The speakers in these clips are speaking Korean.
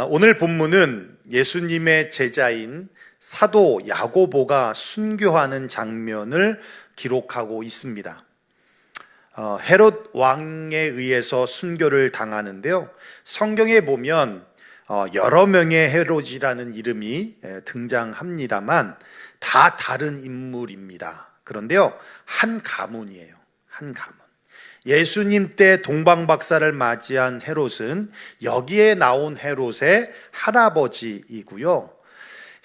오늘 본문은 예수님의 제자인 사도 야고보가 순교하는 장면을 기록하고 있습니다. 헤롯 왕에 의해서 순교를 당하는데요. 성경에 보면 여러 명의 헤롯이라는 이름이 등장합니다만 다 다른 인물입니다. 그런데요, 한 가문이에요. 한 가문. 예수님 때 동방박사를 맞이한 헤롯은 여기에 나온 헤롯의 할아버지이고요.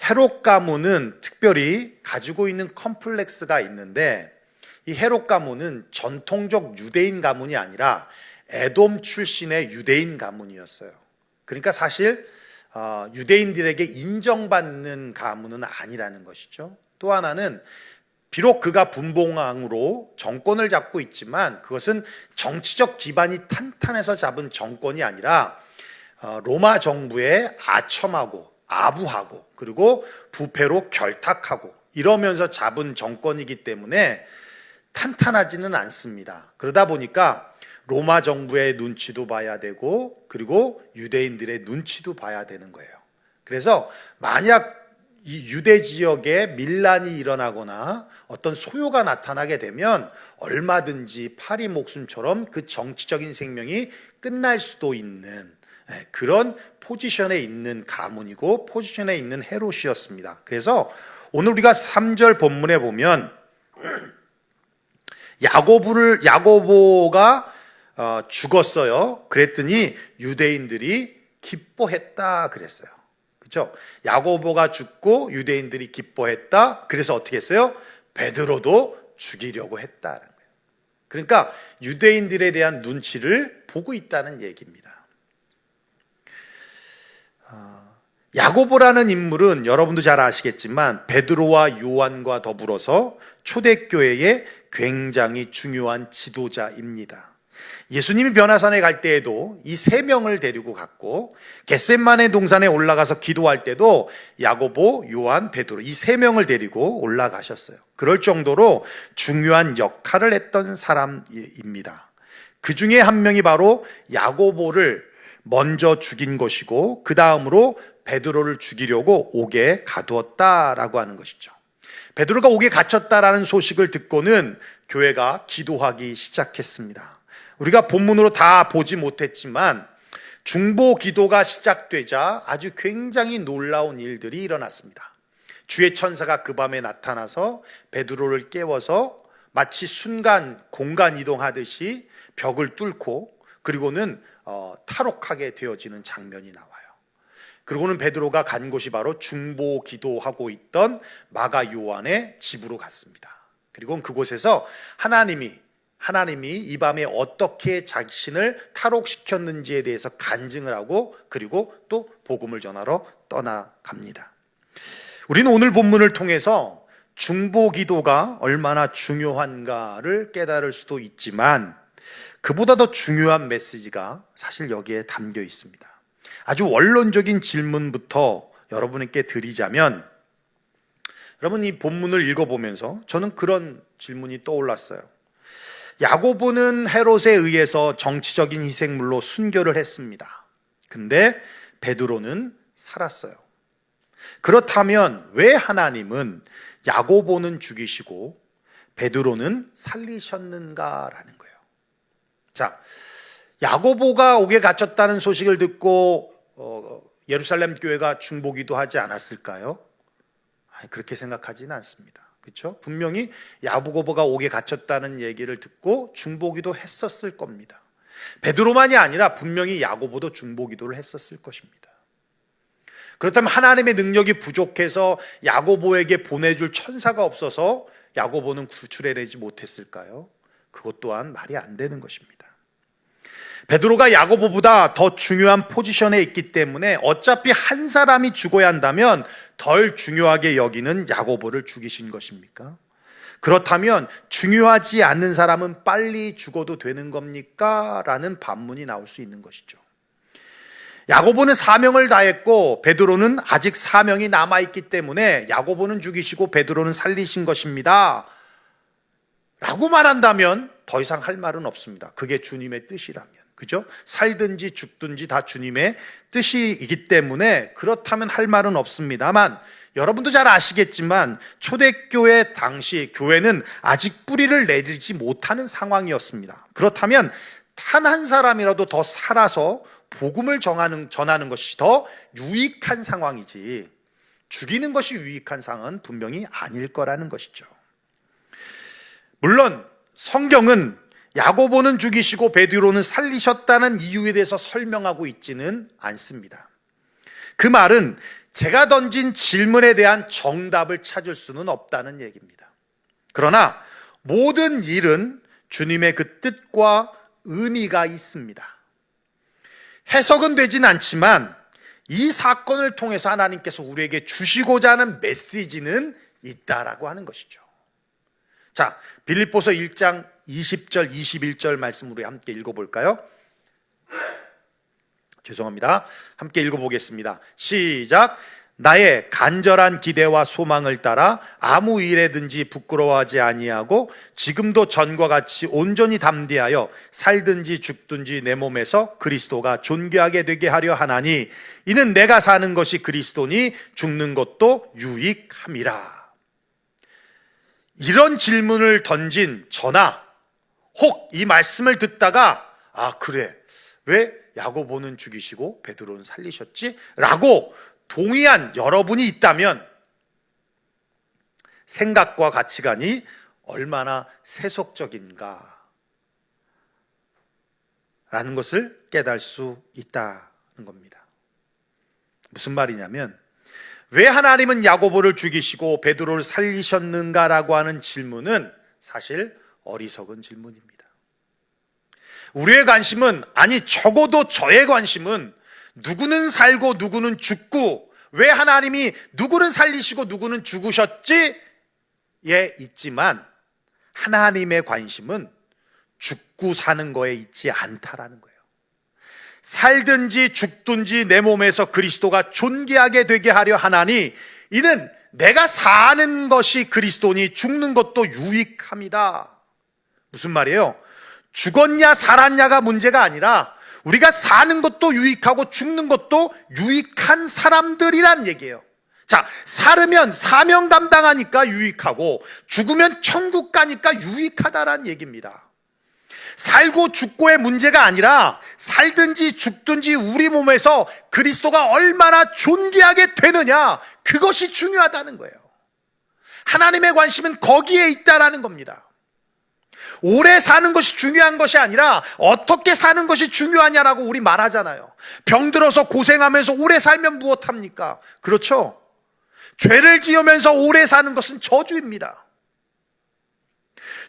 헤롯 가문은 특별히 가지고 있는 컴플렉스가 있는데, 이 헤롯 가문은 전통적 유대인 가문이 아니라 에돔 출신의 유대인 가문이었어요. 그러니까 사실 유대인들에게 인정받는 가문은 아니라는 것이죠. 또 하나는 비록 그가 분봉왕으로 정권을 잡고 있지만 그것은 정치적 기반이 탄탄해서 잡은 정권이 아니라 로마 정부에 아첨하고 아부하고 그리고 부패로 결탁하고 이러면서 잡은 정권이기 때문에 탄탄하지는 않습니다. 그러다 보니까 로마 정부의 눈치도 봐야 되고 그리고 유대인들의 눈치도 봐야 되는 거예요. 그래서 만약 이 유대 지역에 밀란이 일어나거나 어떤 소요가 나타나게 되면 얼마든지 파리 목숨처럼 그 정치적인 생명이 끝날 수도 있는 그런 포지션에 있는 가문이고 포지션에 있는 헤롯이었습니다. 그래서 오늘 우리가 3절 본문에 보면 야고보가 죽었어요. 그랬더니 유대인들이 기뻐했다 그랬어요. 그렇죠? 야고보가 죽고 유대인들이 기뻐했다. 그래서 어떻게 했어요? 베드로도 죽이려고 했다는 거예요. 그러니까 유대인들에 대한 눈치를 보고 있다는 얘기입니다. 야고보라는 인물은 여러분도 잘 아시겠지만 베드로와 요한과 더불어서 초대교회의 굉장히 중요한 지도자입니다. 예수님이 변화산에 갈 때에도 이 세 명을 데리고 갔고 겟세마네 동산에 올라가서 기도할 때도 야고보, 요한, 베드로 이 세 명을 데리고 올라가셨어요. 그럴 정도로 중요한 역할을 했던 사람입니다. 그 중에 한 명이 바로 야고보를 먼저 죽인 것이고 그 다음으로 베드로를 죽이려고 옥에 가두었다라고 하는 것이죠. 베드로가 옥에 갇혔다라는 소식을 듣고는 교회가 기도하기 시작했습니다. 우리가 본문으로 다 보지 못했지만 중보 기도가 시작되자 아주 굉장히 놀라운 일들이 일어났습니다. 주의 천사가 그 밤에 나타나서 베드로를 깨워서 마치 순간 공간 이동하듯이 벽을 뚫고 그리고는 탈옥하게 되어지는 장면이 나와요. 그리고는 베드로가 간 곳이 바로 중보 기도하고 있던 마가 요한의 집으로 갔습니다. 그리고 그곳에서 하나님이 이 밤에 어떻게 자신을 탈옥시켰는지에 대해서 간증을 하고 그리고 또 복음을 전하러 떠나갑니다. 우리는 오늘 본문을 통해서 중보 기도가 얼마나 중요한가를 깨달을 수도 있지만 그보다 더 중요한 메시지가 사실 여기에 담겨 있습니다. 아주 원론적인 질문부터 여러분께 드리자면, 여러분 이 본문을 읽어보면서 저는 그런 질문이 떠올랐어요. 야고보는 헤롯에 의해서 정치적인 희생물로 순교를 했습니다. 근데 베드로는 살았어요. 그렇다면 왜 하나님은 야고보는 죽이시고 베드로는 살리셨는가라는 거예요. 자, 야고보가 옥에 갇혔다는 소식을 듣고 예루살렘 교회가 중보기도 하지 않았을까요? 그렇게 생각하지는 않습니다. 그렇죠? 분명히 야고보가 옥에 갇혔다는 얘기를 듣고 중보기도 했었을 겁니다. 베드로만이 아니라 분명히 야고보도 중보기도를 했었을 것입니다. 그렇다면 하나님의 능력이 부족해서 야고보에게 보내줄 천사가 없어서 야고보는 구출해내지 못했을까요? 그것 또한 말이 안 되는 것입니다. 베드로가 야고보보다 더 중요한 포지션에 있기 때문에 어차피 한 사람이 죽어야 한다면 덜 중요하게 여기는 야고보를 죽이신 것입니까? 그렇다면 중요하지 않는 사람은 빨리 죽어도 되는 겁니까? 라는 반문이 나올 수 있는 것이죠. 야고보는 사명을 다했고 베드로는 아직 사명이 남아있기 때문에 야고보는 죽이시고 베드로는 살리신 것입니다 라고 말한다면 더 이상 할 말은 없습니다. 그게 주님의 뜻이라면. 그죠? 살든지 죽든지 다 주님의 뜻이기 때문에 그렇다면 할 말은 없습니다만, 여러분도 잘 아시겠지만 초대교회 당시 교회는 아직 뿌리를 내리지 못하는 상황이었습니다. 그렇다면 단 한 사람이라도 더 살아서 복음을 전하는 것이 더 유익한 상황이지, 죽이는 것이 유익한 상황은 분명히 아닐 거라는 것이죠. 물론 성경은 야고보는 죽이시고 베드로는 살리셨다는 이유에 대해서 설명하고 있지는 않습니다. 그 말은 제가 던진 질문에 대한 정답을 찾을 수는 없다는 얘기입니다. 그러나 모든 일은 주님의 그 뜻과 의미가 있습니다. 해석은 되진 않지만 이 사건을 통해서 하나님께서 우리에게 주시고자 하는 메시지는 있다라고 하는 것이죠. 자, 빌립보서 1장 20절 21절 말씀 우리 함께 읽어볼까요? 죄송합니다. 함께 읽어보겠습니다. 시작. 나의 간절한 기대와 소망을 따라 아무 일에든지 부끄러워하지 아니하고 지금도 전과 같이 온전히 담대하여 살든지 죽든지 내 몸에서 그리스도가 존귀하게 되게 하려 하나니 이는 내가 사는 것이 그리스도니 죽는 것도 유익함이라. 이런 질문을 던진 저나 혹 이 말씀을 듣다가 그래, 왜 야고보는 죽이시고 베드로는 살리셨지? 라고 동의한 여러분이 있다면 생각과 가치관이 얼마나 세속적인가 라는 것을 깨달을 수 있다는 겁니다. 무슨 말이냐면, 왜 하나님은 야고보를 죽이시고 베드로를 살리셨는가라고 하는 질문은 사실 어리석은 질문입니다. 우리의 관심은, 아니 적어도 저의 관심은 누구는 살고 누구는 죽고 왜 하나님이 누구는 살리시고 누구는 죽으셨지? 에 있지만 하나님의 관심은 죽고 사는 거에 있지 않다라는 거예요. 살든지 죽든지 내 몸에서 그리스도가 존귀하게 되게 하려 하나니 이는 내가 사는 것이 그리스도니 죽는 것도 유익함이다. 무슨 말이에요? 죽었냐 살았냐가 문제가 아니라 우리가 사는 것도 유익하고 죽는 것도 유익한 사람들이란 얘기예요. 자, 살으면 사명 감당하니까 유익하고 죽으면 천국 가니까 유익하다란 얘기입니다. 살고 죽고의 문제가 아니라 살든지 죽든지 우리 몸에서 그리스도가 얼마나 존귀하게 되느냐, 그것이 중요하다는 거예요. 하나님의 관심은 거기에 있다라는 겁니다. 오래 사는 것이 중요한 것이 아니라 어떻게 사는 것이 중요하냐라고 우리 말하잖아요. 병들어서 고생하면서 오래 살면 무엇합니까? 그렇죠? 죄를 지으면서 오래 사는 것은 저주입니다.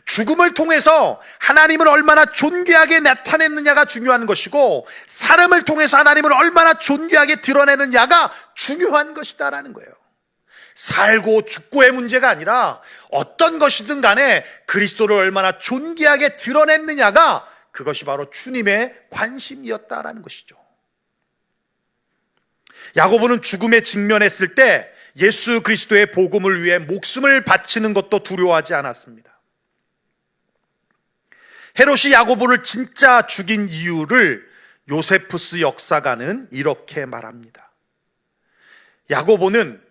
죽음을 통해서 하나님을 얼마나 존귀하게 나타냈느냐가 중요한 것이고, 사람을 통해서 하나님을 얼마나 존귀하게 드러내느냐가 중요한 것이다라는 거예요. 살고 죽고의 문제가 아니라 어떤 것이든 간에 그리스도를 얼마나 존귀하게 드러냈느냐가, 그것이 바로 주님의 관심이었다라는 것이죠. 야고보는 죽음에 직면했을 때 예수 그리스도의 복음을 위해 목숨을 바치는 것도 두려워하지 않았습니다. 헤롯이 야고보를 진짜 죽인 이유를 요세푸스 역사가는 이렇게 말합니다. 야고보는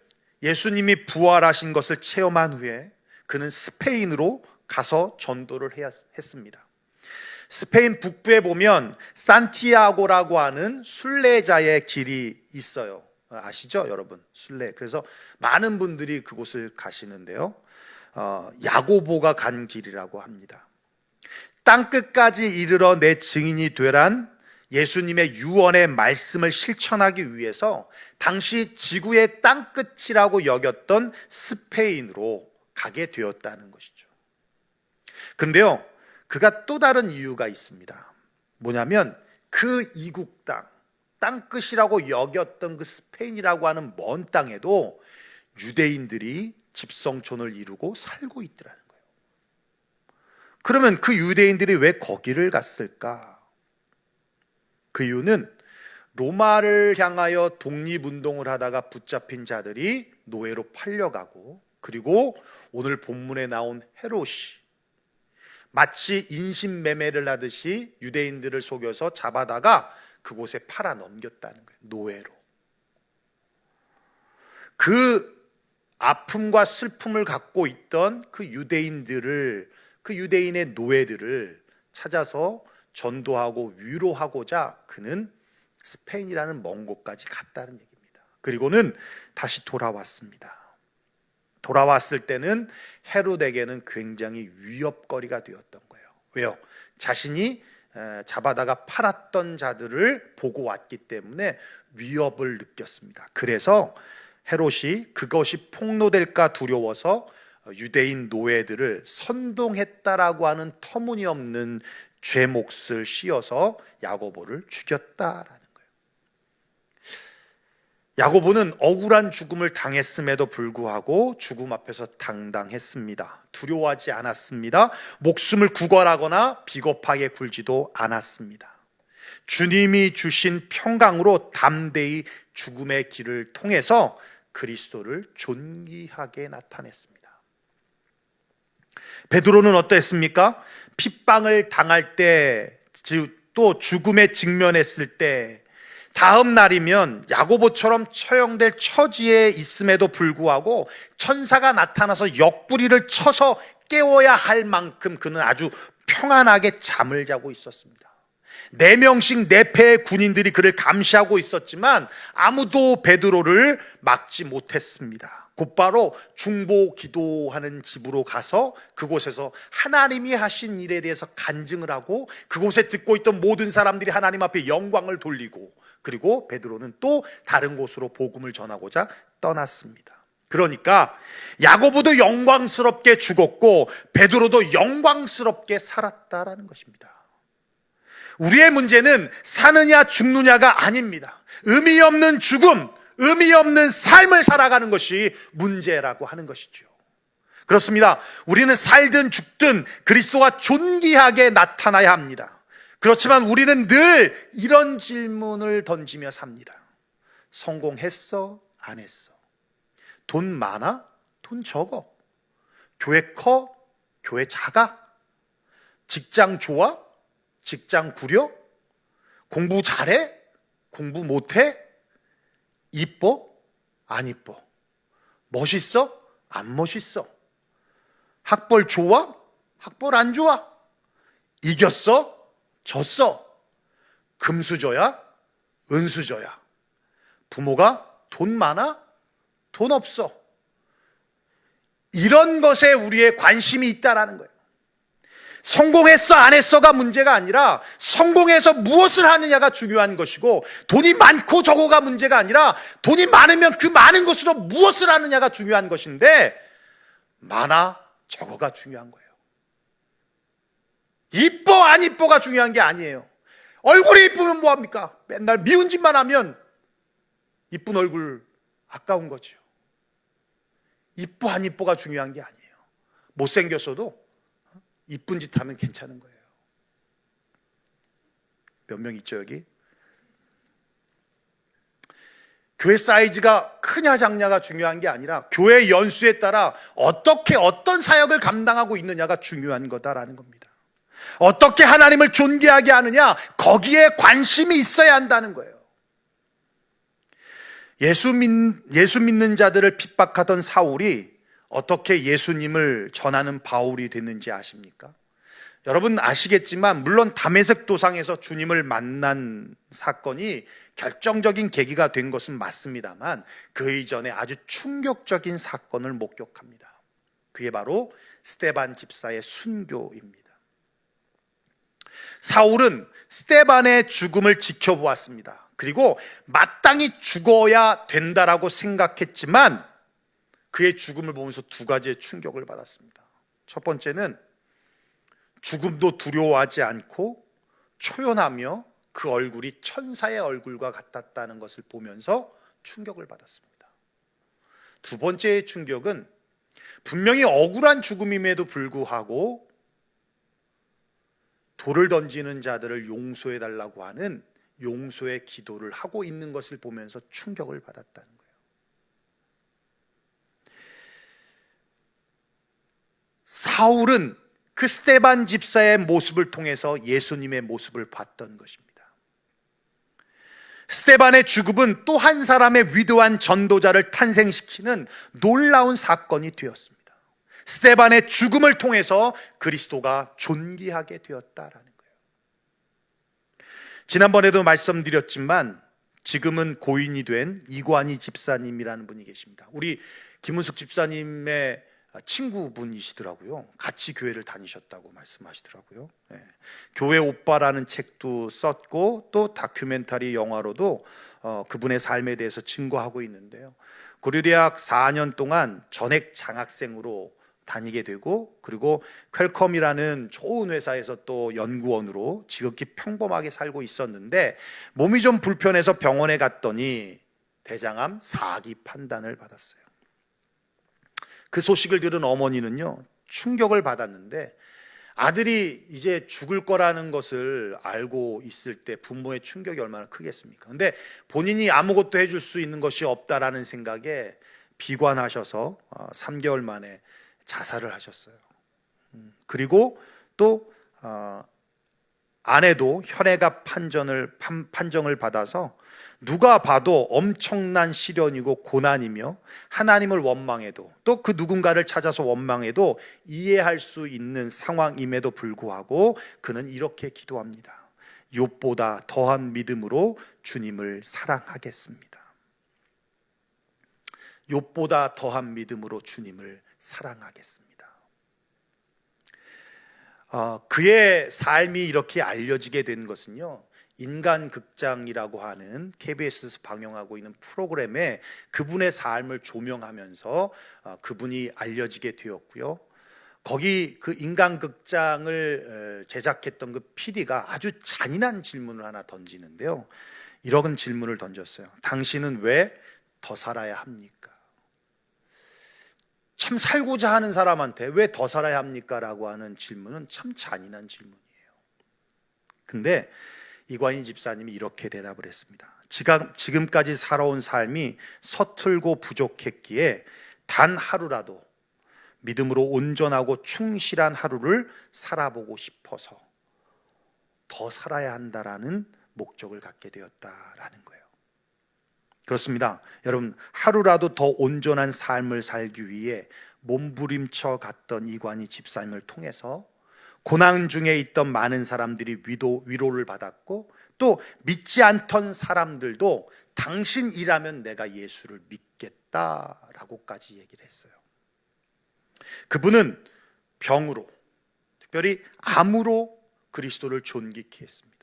예수님이 부활하신 것을 체험한 후에 그는 스페인으로 가서 전도를 했습니다. 스페인 북부에 보면 산티아고라고 하는 순례자의 길이 있어요. 아시죠, 여러분? 순례. 그래서 많은 분들이 그곳을 가시는데요. 야고보가 간 길이라고 합니다. 땅끝까지 이르러 내 증인이 되란 예수님의 유언의 말씀을 실천하기 위해서 당시 지구의 땅끝이라고 여겼던 스페인으로 가게 되었다는 것이죠. 근데요, 그가 또 다른 이유가 있습니다. 뭐냐면 그 이국 땅끝이라고 여겼던 그 스페인이라고 하는 먼 땅에도 유대인들이 집성촌을 이루고 살고 있더라는 거예요. 그러면 그 유대인들이 왜 거기를 갔을까? 그 이유는 로마를 향하여 독립운동을 하다가 붙잡힌 자들이 노예로 팔려가고, 그리고 오늘 본문에 나온 헤롯이 마치 인신매매를 하듯이 유대인들을 속여서 잡아다가 그곳에 팔아 넘겼다는 거예요. 노예로. 그 아픔과 슬픔을 갖고 있던 그 유대인들을, 그 유대인의 노예들을 찾아서 전도하고 위로하고자 그는 스페인이라는 먼 곳까지 갔다는 얘기입니다. 그리고는 다시 돌아왔습니다. 돌아왔을 때는 헤롯에게는 굉장히 위협거리가 되었던 거예요. 왜요? 자신이 잡아다가 팔았던 자들을 보고 왔기 때문에 위협을 느꼈습니다. 그래서 헤롯이 그것이 폭로될까 두려워서 유대인 노예들을 선동했다라고 하는 터무니없는 죄몫을 씌워서 야고보를 죽였다라는 거예요. 야고보는 억울한 죽음을 당했음에도 불구하고 죽음 앞에서 당당했습니다. 두려워하지 않았습니다. 목숨을 구걸하거나 비겁하게 굴지도 않았습니다. 주님이 주신 평강으로 담대히 죽음의 길을 통해서 그리스도를 존귀하게 나타냈습니다. 베드로는 어땠습니까? 핍박을 당할 때, 또 죽음에 직면했을 때, 다음 날이면 야고보처럼 처형될 처지에 있음에도 불구하고 천사가 나타나서 옆구리를 쳐서 깨워야 할 만큼 그는 아주 평안하게 잠을 자고 있었습니다. 4명씩 4패의 군인들이 그를 감시하고 있었지만 아무도 베드로를 막지 못했습니다. 곧바로 중보 기도하는 집으로 가서 그곳에서 하나님이 하신 일에 대해서 간증을 하고 그곳에 듣고 있던 모든 사람들이 하나님 앞에 영광을 돌리고, 그리고 베드로는 또 다른 곳으로 복음을 전하고자 떠났습니다. 그러니까 야고보도 영광스럽게 죽었고 베드로도 영광스럽게 살았다라는 것입니다. 우리의 문제는 사느냐 죽느냐가 아닙니다. 의미 없는 죽음, 의미 없는 삶을 살아가는 것이 문제라고 하는 것이죠. 그렇습니다. 우리는 살든 죽든 그리스도가 존귀하게 나타나야 합니다. 그렇지만 우리는 늘 이런 질문을 던지며 삽니다. 성공했어? 안 했어? 돈 많아? 돈 적어? 교회 커? 교회 작아? 직장 좋아? 직장 구려? 공부 잘해? 공부 못해? 이뻐? 안 이뻐? 멋있어? 안 멋있어? 학벌 좋아? 학벌 안 좋아? 이겼어? 졌어? 금수저야? 은수저야? 부모가 돈 많아? 돈 없어? 이런 것에 우리의 관심이 있다라는 거예요. 성공했어 안 했어가 문제가 아니라 성공해서 무엇을 하느냐가 중요한 것이고, 돈이 많고 적어가 문제가 아니라 돈이 많으면 그 많은 것으로 무엇을 하느냐가 중요한 것인데, 많아 적어가 중요한 거예요. 이뻐 안 이뻐가 중요한 게 아니에요. 얼굴이 이쁘면 뭐합니까? 맨날 미운 짓만 하면 이쁜 얼굴 아까운 거죠. 이뻐 안 이뻐가 중요한 게 아니에요. 못생겼어도 이쁜 짓 하면 괜찮은 거예요. 몇 명 있죠 여기? 교회 사이즈가 크냐 작냐가 중요한 게 아니라 교회 연수에 따라 어떤 사역을 감당하고 있느냐가 중요한 거다라는 겁니다. 어떻게 하나님을 존귀하게 하느냐, 거기에 관심이 있어야 한다는 거예요. 예수 믿는 자들을 핍박하던 사울이 어떻게 예수님을 전하는 바울이 됐는지 아십니까? 여러분 아시겠지만 물론 다메섹 도상에서 주님을 만난 사건이 결정적인 계기가 된 것은 맞습니다만 그 이전에 아주 충격적인 사건을 목격합니다. 그게 바로 스데반 집사의 순교입니다. 사울은 스데반의 죽음을 지켜보았습니다. 그리고 마땅히 죽어야 된다라고 생각했지만 그의 죽음을 보면서 2가지의 충격을 받았습니다. 첫 번째는 죽음도 두려워하지 않고 초연하며 그 얼굴이 천사의 얼굴과 같았다는 것을 보면서 충격을 받았습니다. 2번째의 충격은 분명히 억울한 죽음임에도 불구하고 돌을 던지는 자들을 용서해달라고 하는 용서의 기도를 하고 있는 것을 보면서 충격을 받았다는 거예요. 사울은 그 스데반 집사의 모습을 통해서 예수님의 모습을 봤던 것입니다. 스데반의 죽음은 또 한 사람의 위대한 전도자를 탄생시키는 놀라운 사건이 되었습니다. 스데반의 죽음을 통해서 그리스도가 존귀하게 되었다라는 거예요. 지난번에도 말씀드렸지만 지금은 고인이 된 이관희 집사님이라는 분이 계십니다. 우리 김은숙 집사님의 친구분이시더라고요. 같이 교회를 다니셨다고 말씀하시더라고요. 네. 교회 오빠라는 책도 썼고 또 다큐멘터리 영화로도 그분의 삶에 대해서 증거하고 있는데요. 고려대학 4년 동안 전액 장학생으로 다니게 되고, 그리고 퀄컴이라는 좋은 회사에서 또 연구원으로 지극히 평범하게 살고 있었는데 몸이 좀 불편해서 병원에 갔더니 대장암 4기 판단을 받았어요. 그 소식을 들은 어머니는요, 충격을 받았는데, 아들이 이제 죽을 거라는 것을 알고 있을 때 부모의 충격이 얼마나 크겠습니까? 근데 본인이 아무것도 해줄 수 있는 것이 없다라는 생각에 비관하셔서 3개월 만에 자살을 하셨어요. 그리고 또 아내도 혈액암 판정을 받아서 누가 봐도 엄청난 시련이고 고난이며 하나님을 원망해도 또 그 누군가를 찾아서 원망해도 이해할 수 있는 상황임에도 불구하고 그는 이렇게 기도합니다. 욥보다 더한 믿음으로 주님을 사랑하겠습니다. 욥보다 더한 믿음으로 주님을 사랑하겠습니다. 그의 삶이 이렇게 알려지게 된 것은요, 인간극장이라고 하는 KBS에서 방영하고 있는 프로그램에 그분의 삶을 조명하면서 그분이 알려지게 되었고요. 거기 그 인간극장을 제작했던 그 PD가 아주 잔인한 질문을 하나 던지는데요, 이런 질문을 던졌어요. 당신은 왜 더 살아야 합니까? 참 살고자 하는 사람한테 왜 더 살아야 합니까? 라고 하는 질문은 참 잔인한 질문이에요. 근데 이관희 집사님이 이렇게 대답을 했습니다. 지금까지 살아온 삶이 서툴고 부족했기에 단 하루라도 믿음으로 온전하고 충실한 하루를 살아보고 싶어서 더 살아야 한다라는 목적을 갖게 되었다라는 거예요. 그렇습니다. 여러분, 하루라도 더 온전한 삶을 살기 위해 몸부림쳐 갔던 이관희 집사님을 통해서 고난 중에 있던 많은 사람들이 위로를 받았고, 또 믿지 않던 사람들도 당신이라면 내가 예수를 믿겠다라고까지 얘기를 했어요. 그분은 병으로, 특별히 암으로 그리스도를 존귀케 했습니다.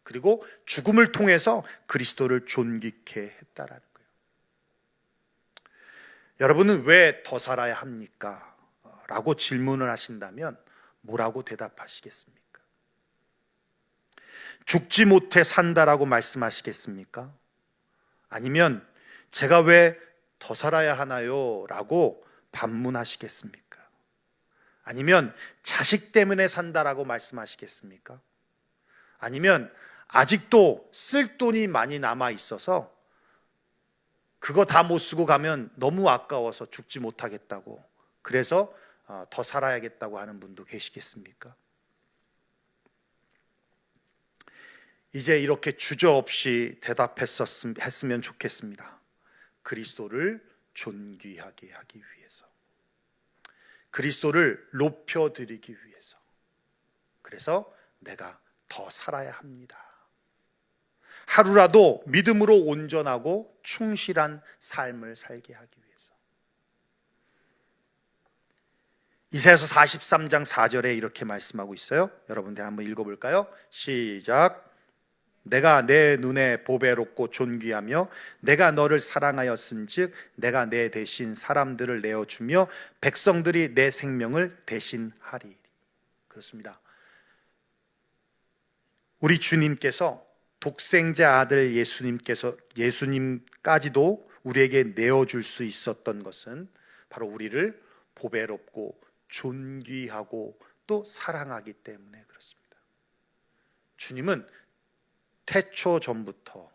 그리고 죽음을 통해서 그리스도를 존귀케 했다라는 거예요. 여러분은 왜 더 살아야 합니까? 라고 질문을 하신다면 뭐라고 대답하시겠습니까? 죽지 못해 산다라고 말씀하시겠습니까? 아니면 제가 왜 더 살아야 하나요? 라고 반문하시겠습니까? 아니면 자식 때문에 산다라고 말씀하시겠습니까? 아니면 아직도 쓸 돈이 많이 남아 있어서 그거 다 못 쓰고 가면 너무 아까워서 죽지 못하겠다고, 그래서 더 살아야겠다고 하는 분도 계시겠습니까? 이제 이렇게 주저없이 대답했으면 좋겠습니다. 그리스도를 존귀하게 하기 위해서, 그리스도를 높여드리기 위해서, 그래서 내가 더 살아야 합니다. 하루라도 믿음으로 온전하고 충실한 삶을 살게 하기 위해서. 이사야서 43장 4절에 이렇게 말씀하고 있어요. 여러분들 한번 읽어볼까요? 시작. 내가 내 눈에 보배롭고 존귀하며 내가 너를 사랑하였은즉 내가 내 대신 사람들을 내어주며 백성들이 내 생명을 대신하리니. 그렇습니다. 우리 주님께서, 독생자 아들 예수님까지도 우리에게 내어줄 수 있었던 것은 바로 우리를 보배롭고 존귀하고 또 사랑하기 때문에 그렇습니다. 주님은 태초 전부터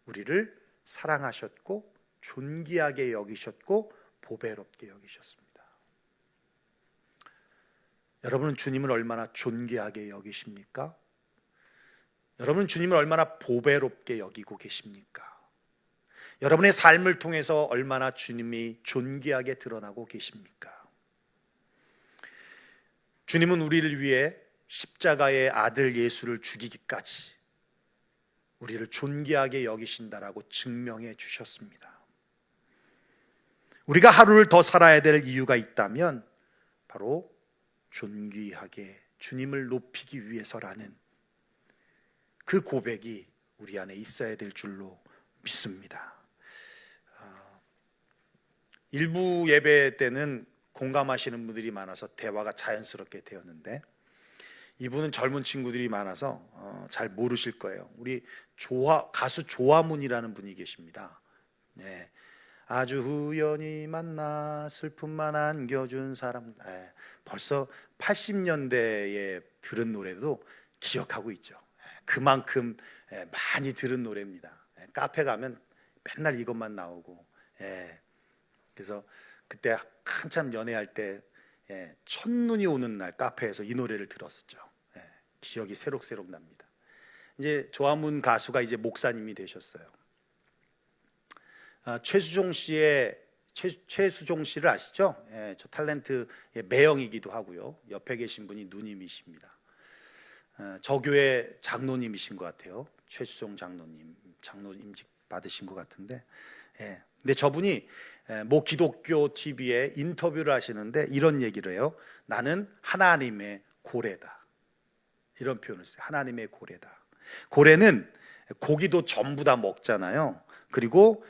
우리를 사랑하셨고 존귀하게 여기셨고 보배롭게 여기셨습니다. 여러분은 주님을 얼마나 존귀하게 여기십니까? 여러분은 주님을 얼마나 보배롭게 여기고 계십니까? 여러분의 삶을 통해서 얼마나 주님이 존귀하게 드러나고 계십니까? 주님은 우리를 위해 십자가의 아들 예수를 죽이기까지 우리를 존귀하게 여기신다라고 증명해 주셨습니다. 우리가 하루를 더 살아야 될 이유가 있다면 바로 존귀하게 주님을 높이기 위해서라는 그 고백이 우리 안에 있어야 될 줄로 믿습니다. 일부 예배 때는 공감하시는 분들이 많아서 대화가 자연스럽게 되었는데, 이분은 젊은 친구들이 많아서 잘 모르실 거예요. 우리 가수 조화문이라는 분이 계십니다. 네. 아주 우연히 만나 슬픔만 안겨준 사람. 네. 벌써 80년대에 들은 노래도 기억하고 있죠. 그만큼 많이 들은 노래입니다. 카페 가면 맨날 이것만 나오고. 그래서 그때 한참 연애할 때 첫눈이 오는 날 카페에서 이 노래를 들었었죠. 기억이 새록새록 납니다. 이제 조화문 가수가 이제 목사님이 되셨어요. 최수종 씨를 아시죠? 저 탤런트의 매형이기도 하고요. 옆에 계신 분이 누님이십니다. 저 교회 장로님이신 것 같아요. 최수종 장로님직 받으신 것 같은데, 근데 저분이 모 기독교 TV에 인터뷰를 하시는데 이런 얘기를 해요. 나는 하나님의 고래다. 이런 표현을 써요. 하나님의 고래다. 고래는 고기도 전부 다 먹잖아요. 그리고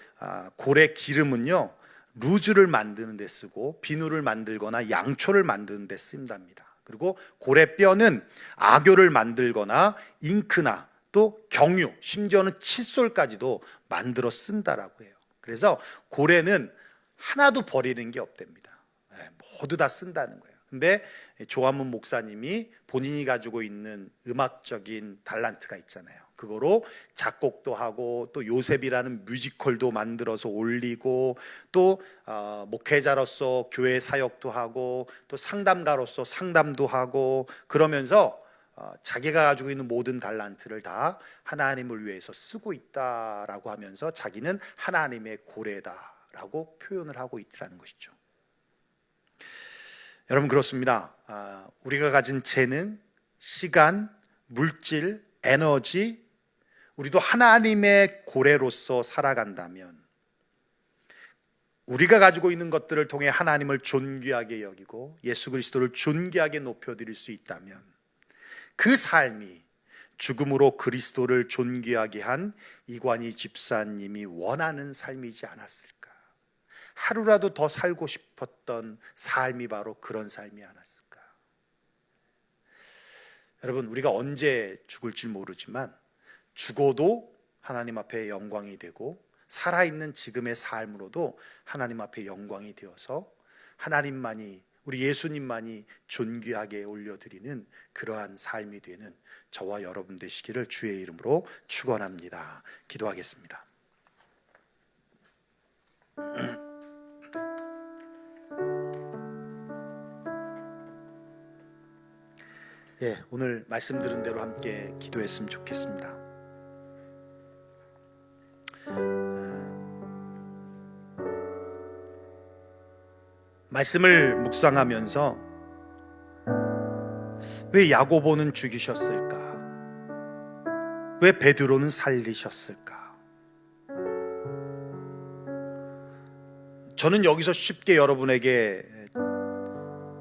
고래 기름은요, 루즈를 만드는 데 쓰고 비누를 만들거나 양초를 만드는 데 쓴답니다. 그리고 고래뼈는 악교를 만들거나 잉크나 또 경유, 심지어는 칫솔까지도 만들어 쓴다라고 해요. 그래서 고래는 하나도 버리는 게 없답니다. 모두 다 쓴다는 거예요. 근데 조화문 목사님이 본인이 가지고 있는 음악적인 달란트가 있잖아요. 그거로 작곡도 하고 또 요셉이라는 뮤지컬도 만들어서 올리고 또 목회자로서 교회 사역도 하고 또 상담가로서 상담도 하고 그러면서 자기가 가지고 있는 모든 달란트를 다 하나님을 위해서 쓰고 있다라고 하면서 자기는 하나님의 고래다라고 표현을 하고 있더라는 것이죠. 여러분, 그렇습니다. 우리가 가진 재능, 시간, 물질, 에너지, 우리도 하나님의 고래로서 살아간다면, 우리가 가지고 있는 것들을 통해 하나님을 존귀하게 여기고 예수 그리스도를 존귀하게 높여드릴 수 있다면, 그 삶이 죽음으로 그리스도를 존귀하게 한 이관희 집사님이 원하는 삶이지 않았을까? 하루라도 더 살고 싶었던 삶이 바로 그런 삶이 않았을까? 여러분, 우리가 언제 죽을지 모르지만 죽어도 하나님 앞에 영광이 되고 살아있는 지금의 삶으로도 하나님 앞에 영광이 되어서 하나님만이, 우리 예수님만이 존귀하게 올려드리는 그러한 삶이 되는 저와 여러분 되시기를 주의 이름으로 축원합니다. 기도하겠습니다. 오늘 말씀 들은 대로 함께 기도했으면 좋겠습니다. 말씀을 묵상하면서 왜 야고보는 죽이셨을까? 왜 베드로는 살리셨을까? 저는 여기서 쉽게 여러분에게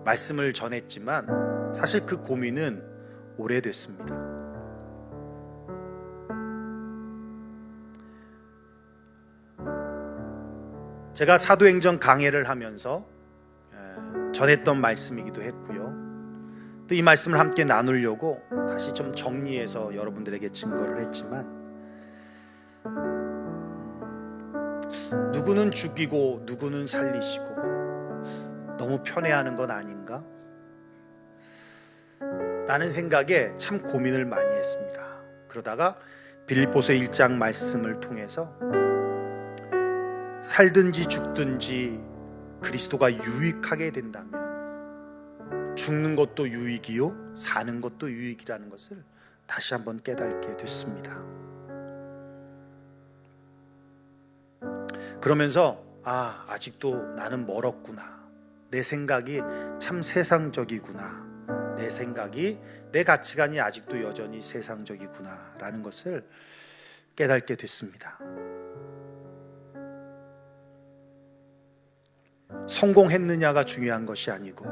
말씀을 전했지만 사실 그 고민은 오래됐습니다. 제가 사도행전 강해를 하면서 전했던 말씀이기도 했고요. 또 이 말씀을 함께 나누려고 다시 좀 정리해서 여러분들에게 증거를 했지만, 누구는 죽이고 누구는 살리시고 너무 편애하는 건 아닌가? 라는 생각에 참 고민을 많이 했습니다. 그러다가 빌립보서 1장 말씀을 통해서 살든지 죽든지 그리스도가 유익하게 된다면 죽는 것도 유익이요 사는 것도 유익이라는 것을 다시 한번 깨닫게 됐습니다. 그러면서 아직도 나는 멀었구나. 내 생각이 참 세상적이구나. 내 생각이, 내 가치관이 아직도 여전히 세상적이구나 라는 것을 깨닫게 됐습니다. 성공했느냐가 중요한 것이 아니고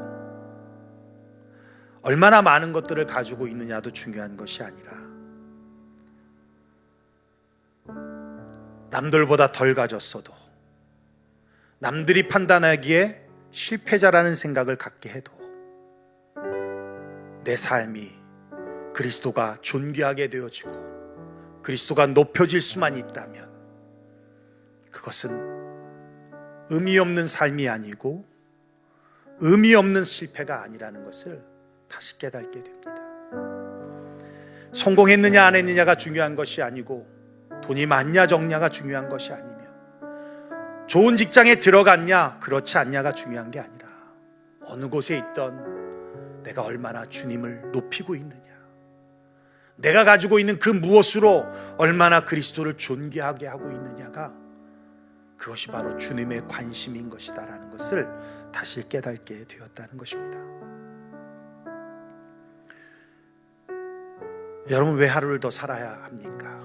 얼마나 많은 것들을 가지고 있느냐도 중요한 것이 아니라 남들보다 덜 가졌어도 남들이 판단하기에 실패자라는 생각을 갖게 해도 내 삶이 그리스도가 존귀하게 되어지고 그리스도가 높여질 수만 있다면 그것은 의미 없는 삶이 아니고 의미 없는 실패가 아니라는 것을 다시 깨닫게 됩니다. 성공했느냐 안 했느냐가 중요한 것이 아니고 돈이 많냐 적냐가 중요한 것이 아니며 좋은 직장에 들어갔냐 그렇지 않냐가 중요한 게 아니라 어느 곳에 있던 내가 얼마나 주님을 높이고 있느냐, 내가 가지고 있는 그 무엇으로 얼마나 그리스도를 존귀하게 하고 있느냐가 그것이 바로 주님의 관심인 것이다라는 것을 다시 깨닫게 되었다는 것입니다. 여러분, 왜 하루를 더 살아야 합니까?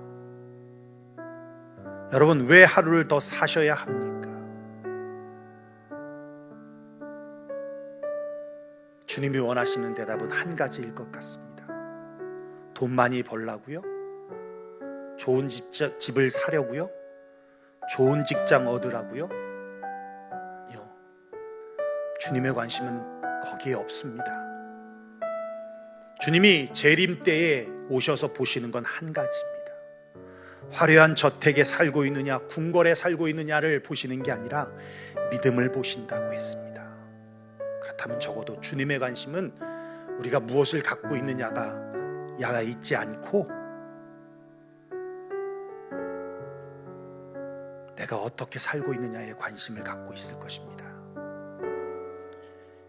여러분, 왜 하루를 더 사셔야 합니까? 주님이 원하시는 대답은 한 가지일 것 같습니다. 돈 많이 벌라고요? 좋은 집을 사려고요? 좋은 직장 얻으라고요? 아니요. 주님의 관심은 거기에 없습니다. 주님이 재림 때에 오셔서 보시는 건 한 가지입니다. 화려한 저택에 살고 있느냐, 궁궐에 살고 있느냐를 보시는 게 아니라 믿음을 보신다고 했습니다. 그렇다면 적어도 주님의 관심은 우리가 무엇을 갖고 있느냐가 있지 않고 내가 어떻게 살고 있느냐에 관심을 갖고 있을 것입니다.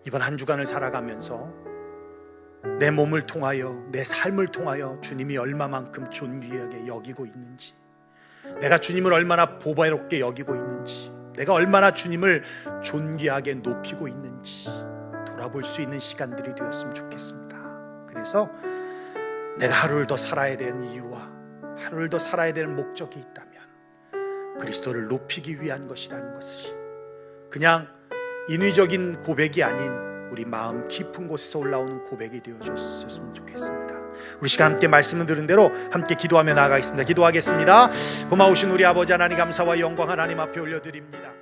이번 한 주간을 살아가면서 내 몸을 통하여, 내 삶을 통하여 주님이 얼마만큼 존귀하게 여기고 있는지, 내가 주님을 얼마나 보배롭게 여기고 있는지, 내가 얼마나 주님을 존귀하게 높이고 있는지 돌아볼 수 있는 시간들이 되었으면 좋겠습니다. 그래서 내가 하루를 더 살아야 되는 이유와 하루를 더 살아야 되는 목적이 있다면 그리스도를 높이기 위한 것이라는 것이 그냥 인위적인 고백이 아닌 우리 마음 깊은 곳에서 올라오는 고백이 되어줬으면 좋겠습니다. 우리 시간 함께 말씀을 들은 대로 함께 기도하며 나아가겠습니다. 기도하겠습니다. 고마우신 우리 아버지 하나님, 감사와 영광 하나님 앞에 올려드립니다.